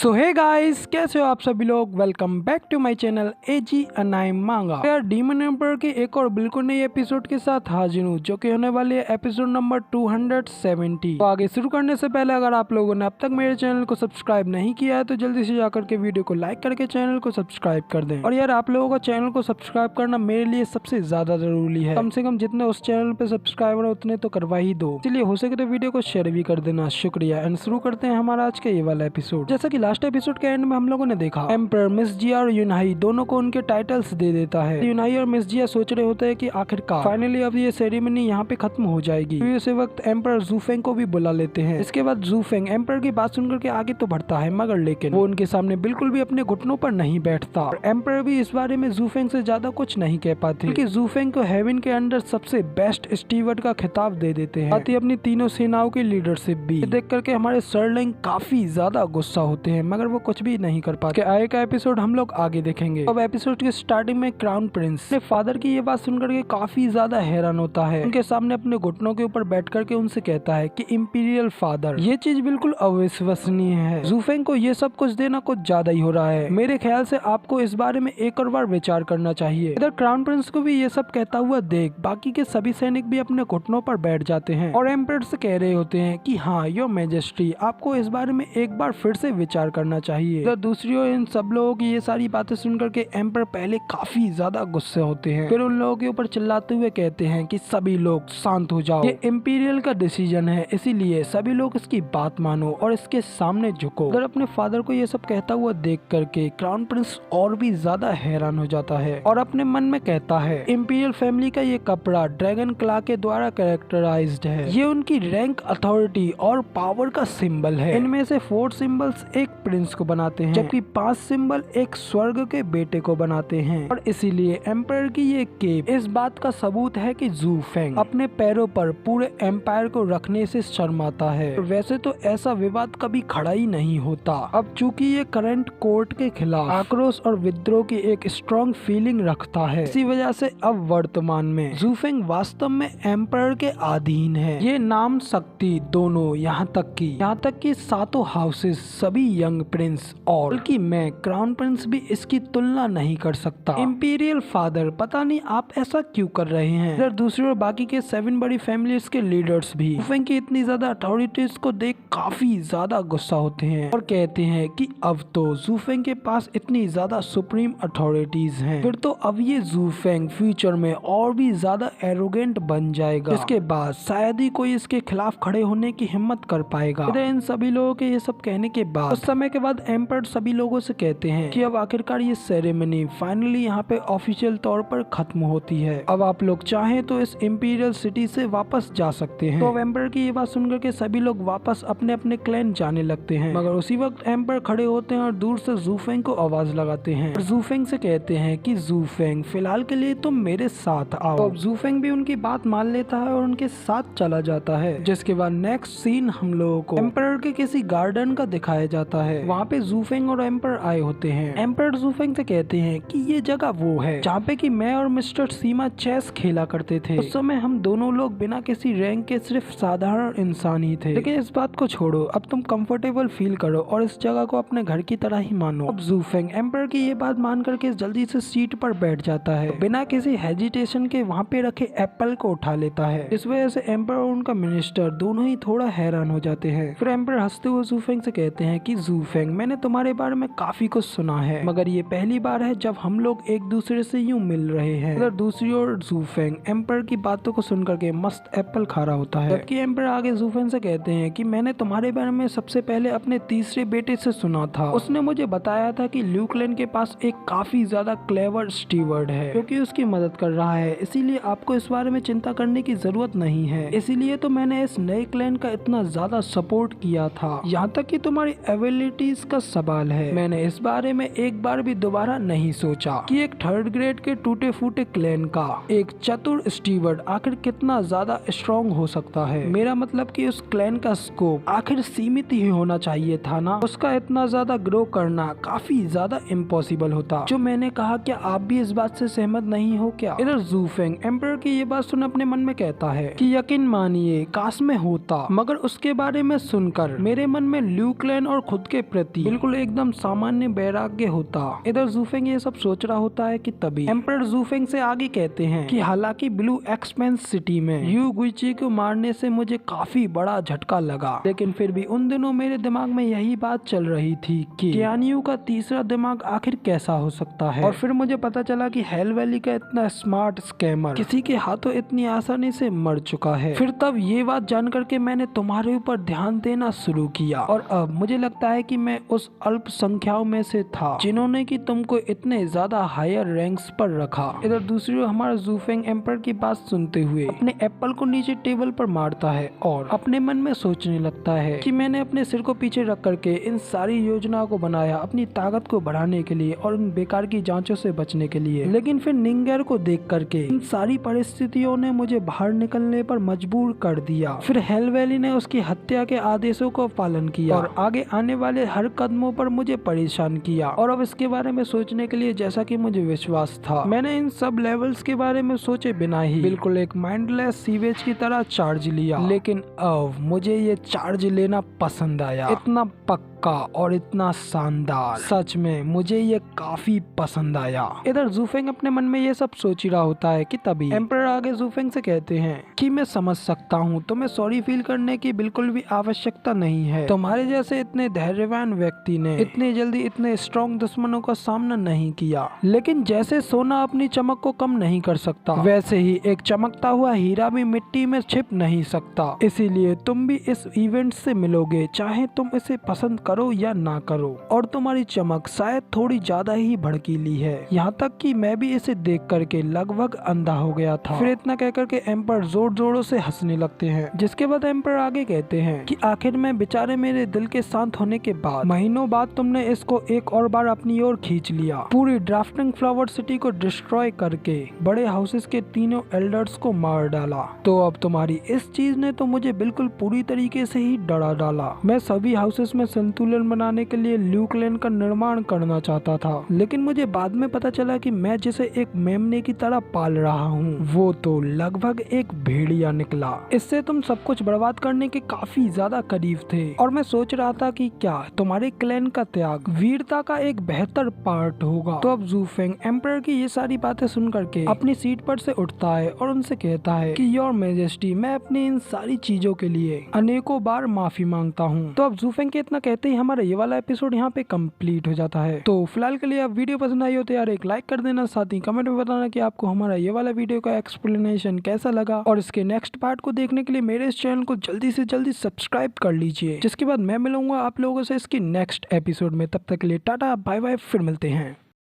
सो hey guys, कैसे हो आप सभी लोग। Welcome back to my channel AG anime manga. यार डीमन एम्पर के एक और बिल्कुल नई एपिसोड के साथ हाजिर हूँ, जो कि होने वाली है एपिसोड नंबर 270। तो आगे शुरू करने से पहले अगर आप लोगों ने अब तक मेरे चैनल को सब्सक्राइब नहीं किया है तो जल्दी से जाकर के वीडियो को लाइक करके चैनल को सब्सक्राइब कर दें। और यार आप लोगों का चैनल को सब्सक्राइब करना मेरे लिए सबसे ज्यादा जरूरी है। कम से कम जितने उस चैनल पे सब्सक्राइबर है उतने तो करवा ही दो। इसलिए हो सके तो वीडियो को शेयर भी कर देना, शुक्रिया। एंड शुरू करते हैं हमारा आज का ये वाला एपिसोड। जैसा कि लास्ट एपिसोड के एंड में हम लोगों ने देखा, एम्पर मिस जिया और यूनाही दोनों को उनके टाइटल्स दे देता है। यूनाही और मिस जिया सोच रहे होते हैं कि आखिरकार फाइनली अब ये सेरेमनी यहाँ पे खत्म हो जाएगी। तो इसी वक्त एम्पर जूफेंग को भी बुला लेते हैं। इसके बाद जूफेंग एम्पर की बात सुनकर के आगे तो बढ़ता है, मगर लेकिन वो उनके सामने बिल्कुल भी अपने घुटनों पर नहीं बैठता। और एम्पर भी इस बारे में जूफेंग से ज्यादा कुछ नहीं कह पाते, क्योंकि जूफेंग को हेवन के अंदर सबसे बेस्ट स्टीवर्ड का खिताब दे देते हैं, साथ ही अपनी तीनों सेनाओं की लीडरशिप भी। देख करके हमारे सर्लिंग काफी ज्यादा गुस्सा होते हैं, मगर वो कुछ भी नहीं कर पाते। आगे का एपिसोड हम लोग आगे देखेंगे। अब एपिसोड के स्टार्टिंग में क्राउन प्रिंस अपने फादर की ये बात सुनकर के काफी ज्यादा हैरान होता है। उनके सामने अपने घुटनों के ऊपर बैठ करके उनसे कहता है कि इंपीरियल फादर, ये चीज बिल्कुल अविश्वसनीय है। जूफेंग को ये सब कुछ देना कुछ ज्यादा ही हो रहा है। मेरे ख्याल से आपको इस बारे में एक और बार विचार करना चाहिए। इधर क्राउन प्रिंस को भी ये सब कहता हुआ देख बाकी के सभी सैनिक भी अपने घुटनों पर बैठ जाते हैं और एम्परर से कह रहे होते हैं कि हाँ योर मैजेस्टी, आपको इस बारे में एक बार फिर से विचार करना चाहिए। इधर दूसरी ओर इन सब लोगों की ये सारी बातें सुनकर के एम्पर पहले काफी ज्यादा गुस्से होते हैं, फिर उन लोगों के ऊपर चिल्लाते हुए कहते हैं कि सभी लोग शांत हो जाओ, ये इंपीरियल का डिसीजन है, इसीलिए सभी लोग इसकी बात मानो और इसके सामने झुको। अगर अपने फादर को ये सब कहता हुआ देख करके क्राउन प्रिंस और भी ज्यादा हैरान हो जाता है और अपने मन में कहता है इंपीरियल फैमिली का ये कपड़ा ड्रैगन क्ला के द्वारा कैरेक्टराइज्ड है। ये उनकी रैंक, अथॉरिटी और पावर का सिंबल है। इनमें से 4 सिंबल्स एक प्रिंस को बनाते हैं, जबकि 5 सिंबल एक स्वर्ग के बेटे को बनाते हैं। और इसीलिए एम्पायर की ये केप इस बात का सबूत है कि जूफेंग अपने पैरों पर पूरे एम्पायर को रखने से शर्माता है। वैसे तो ऐसा विवाद कभी खड़ा ही नहीं होता। अब चूंकि ये करंट कोर्ट के खिलाफ आक्रोश और विद्रोह की एक स्ट्रॉन्ग फीलिंग रखता है, इसी वजह से अब वर्तमान में जूफेंग वास्तव में एम्पायर के अधीन है। ये नाम, शक्ति दोनों, यहाँ तक कि 7 हाउसेस, सभी यंग प्रिंस और बल्कि मैं क्राउन प्रिंस भी इसकी तुलना नहीं कर सकता। इंपीरियल फादर, पता नहीं आप ऐसा क्यों कर रहे हैं। इधर दूसरी ओर बाकी के 7 बड़ी फैमिलीज के लीडर्स भी जूफेंग की इतनी ज्यादा अथॉरिटीज को देख काफी ज्यादा गुस्सा होते हैं और कहते हैं कि अब तो जूफेंग के पास इतनी ज्यादा सुप्रीम अथॉरिटीज हैं, फिर तो अब ये जूफेंग फ्यूचर में और भी ज्यादा एरोगेंट बन जाएगा, जिसके बाद शायद ही कोई इसके खिलाफ खड़े होने की हिम्मत कर पाएगा। इधर इन सभी लोगों के ये सब कहने के बाद उस समय के बाद एम्पर सभी लोगों से कहते हैं कि अब आखिरकार ये सेरेमनी फाइनली यहाँ पे ऑफिशियल तौर पर खत्म होती है। अब आप लोग चाहें तो इस इंपीरियल सिटी से वापस जा सकते हैं। तो अब एम्पर की ये बात सुनकर के सभी लोग वापस अपने अपने क्लैन जाने लगते हैं, मगर उसी वक्त एम्पर खड़े होते हैं और दूर से जूफेंग को आवाज लगाते हैं और जूफेंग से कहते हैं कि जूफेंग फिलहाल के लिए तुम मेरे साथ आओ। तो अब जूफेंग भी उनकी बात मान लेता है और उनके साथ चला जाता है। जिसके बाद नेक्स्ट सीन हम लोगों को एम्पर के किसी गार्डन का दिखाया जाता है। वहाँ पे जूफेंग और एम्पर आए होते हैं। एम्पर जूफेंग से कहते हैं कि ये जगह वो है जहाँ पे कि मैं और मिस्टर सीमा चेस खेला करते थे। उस समय हम दोनों लोग बिना किसी रैंक के सिर्फ साधारण इंसान ही थे, लेकिन इस बात को छोड़ो, अब तुम कंफर्टेबल फील करो और इस जगह को अपने घर की तरह ही मानो। अब जूफेंग एम्पर की ये बात मान करके जल्दी से सीट पर बैठ जाता है, बिना किसी हेजिटेशन के वहाँ पे रखे एप्पल को उठा लेता है। इस वजह से एम्पर और उनका मिनिस्टर दोनों ही थोड़ा हैरान हो जाते हैं। फिर एम्पर हंसते हुए जूफेंग से कहते हैं कि जूफेंग, मैंने तुम्हारे बारे में काफी कुछ सुना है, मगर ये पहली बार है जब हम लोग एक दूसरे से यूं मिल रहे हैं। उधर दूसरी ओर जूफेंग एम्पर की बातों को सुनकर के मस्त एप्पल खा रहा होता है, जबकि एम्पर आगे जूफेंग से कहते हैं कि मैंने तुम्हारे बारे में सबसे पहले अपने तीसरे बेटे से सुना था। उसने मुझे बताया था कि ल्यूकलेन के पास एक काफी ज्यादा क्लेवर स्टीवर्ड है, क्योंकि उसकी मदद कर रहा है, इसीलिए आपको इस बारे में चिंता करने की जरूरत नहीं है। इसीलिए तो मैंने इस नए क्लैन का इतना ज्यादा सपोर्ट किया था। यहाँ तक कि तुम्हारी एबिलिटीज का सवाल है, मैंने इस बारे में एक बार भी दोबारा नहीं सोचा कि एक 3rd ग्रेड के टूटे फूटे क्लैन का एक चतुर स्टीवर्ड आखिर कितना ज्यादा स्ट्रॉन्ग हो सकता है। मेरा मतलब कि उस क्लैन का स्कोप आखिर सीमित ही होना चाहिए था ना। उसका इतना ज्यादा ग्रो करना काफी ज्यादा इम्पॉसिबल होता। जो मैंने कहा, क्या आप भी इस बात से सहमत नहीं हो क्या? इधर जूफेंग एम्पर की ये बात सुन अपने मन में कहता है कि यकीन मानिए काश में होता, मगर उसके बारे में सुनकर मेरे मन में ल्यूकलेन और खुद के प्रति बिल्कुल एकदम सामान्य वैराग्य होता। इधर ज़ूफेंग ये सब सोच रहा होता है कि तभी एम्परर ज़ूफेंग से आगे कहते हैं कि हालांकि ब्लू एक्सपेंस सिटी में यू गुइची को मारने से मुझे काफी बड़ा झटका लगा, लेकिन फिर भी उन दिनों मेरे दिमाग में यही बात चल रही थी कि कियान यू का तीसरा दिमाग आखिर कैसा हो सकता है। और फिर मुझे पता चला कि हेल वैली का इतना स्मार्ट स्कैमर किसी के हाथों इतनी आसानी से मर चुका है। फिर तब ये बात जान करके मैंने तुम्हारे ऊपर ध्यान देना शुरू किया और अब मुझे लगता है कि मैं उस अल्पसंख्याओं में से था जिन्होंने कि तुमको इतने ज्यादा हायर रैंक्स पर रखा। इधर दूसरी ओर हमारा ज़ूफेंग एम्परर की बात सुनते हुए अपने एप्पल को नीचे टेबल पर मारता है और अपने मन में सोचने लगता है कि मैंने अपने सिर को पीछे रख करके इन सारी योजनाओं को बनाया अपनी ताकत को बढ़ाने के लिए और उन बेकार की जांचों से बचने के लिए, लेकिन फिर निंगर को देख करके इन सारी परिस्थितियों ने मुझे बाहर निकलने पर मजबूर कर दिया। फिर हेल वैली ने उसकी हत्या के आदेशों को पालन किया और आगे आने वाले हर कदमों पर मुझे परेशान किया। और अब इसके बारे में सोचने के लिए जैसा कि मुझे विश्वास था, मैंने इन सब लेवल्स के बारे में सोचे बिना ही बिल्कुल एक माइंडलेस सीवेज की तरह चार्ज लिया। लेकिन अब मुझे ये चार्ज लेना पसंद आया, इतना पक्का और इतना शानदार, सच में मुझे ये काफी पसंद आया। इधर ज़ूफेंग अपने मन में ये सब सोच ही रहा होता है कि तभी एम्परर आगे ज़ूफेंग से कहते हैं कि मैं समझ सकता हूँ, तुम्हें सॉरी फील करने की बिल्कुल भी आवश्यकता नहीं है। तुम्हारे जैसे इतने धैर्यवान व्यक्ति ने इतनी जल्दी इतने स्ट्रॉन्ग दुश्मनों का सामना नहीं किया, लेकिन जैसे सोना अपनी चमक को कम नहीं कर सकता, वैसे ही एक चमकता हुआ हीरा भी मिट्टी में छिप नहीं सकता। इसीलिए तुम भी इस इवेंट से मिलोगे, चाहे तुम इसे पसंद करो या ना करो। और तुम्हारी चमक शायद थोड़ी ज्यादा ही भड़कीली है, यहाँ तक कि मैं भी इसे देख करके लगभग अंधा हो गया था। फिर इतना कह करके एम्पर जोर जोरों से हंसने लगते हैं, जिसके बाद एम्पर आगे कहते हैं कि आखिर में बेचारे मेरे दिल के शांत होने के बाद महीनों बाद तुमने इसको एक और बार अपनी ओर खींच लिया, पूरी ड्राफ्टिंग फ्लावर सिटी को डिस्ट्रॉय करके बड़े हाउसेस के तीनों एल्डर्स को मार डाला। तो अब तुम्हारी इस चीज ने तो मुझे बिल्कुल पूरी तरीके से ही डरा डाला। मैं सभी हाउसेस में संतुलन बनाने के लिए ल्यूक लेन का निर्माण करना चाहता था, लेकिन मुझे बाद में पता चला कि मैं जिसे एक मेमने की तरह पाल रहा हूँ वो तो लगभग एक भेड़िया निकला। इससे तुम सब कुछ बर्बाद करने के काफी ज्यादा करीब थे और मैं सोच रहा था कि क्या तुम्हारे क्लैन का त्याग वीरता का एक बेहतर पार्ट होगा। तो अब ज़ूफेंग एम्परर की ये सारी बातें सुन करके अपनी सीट पर से उठता है और उनसे कहता है कि योर मैजेस्टी, मैं अपनी इन सारी चीजों के लिए अनेकों बार माफी मांगता हूँ। तो अब ज़ूफेंग के इतना कहते ही हमारा ये वाला एपिसोड यहाँ पे कंप्लीट हो जाता है। तो फिलहाल के लिए आप वीडियो पसंद आई हो तो यार एक लाइक कर देना, साथ ही कमेंट में बताना कि आपको हमारा ये वाला वीडियो का एक्सप्लेनेशन कैसा लगा। और इसके नेक्स्ट पार्ट को देखने के लिए मेरे इस चैनल को जल्दी से जल्दी सब्सक्राइब कर लीजिए, जिसके बाद मैं मिलूंगा आप लोगों से इसकी नेक्स्ट एपिसोड में। तब तक के लिए टाटा बाय बाय, फिर मिलते हैं।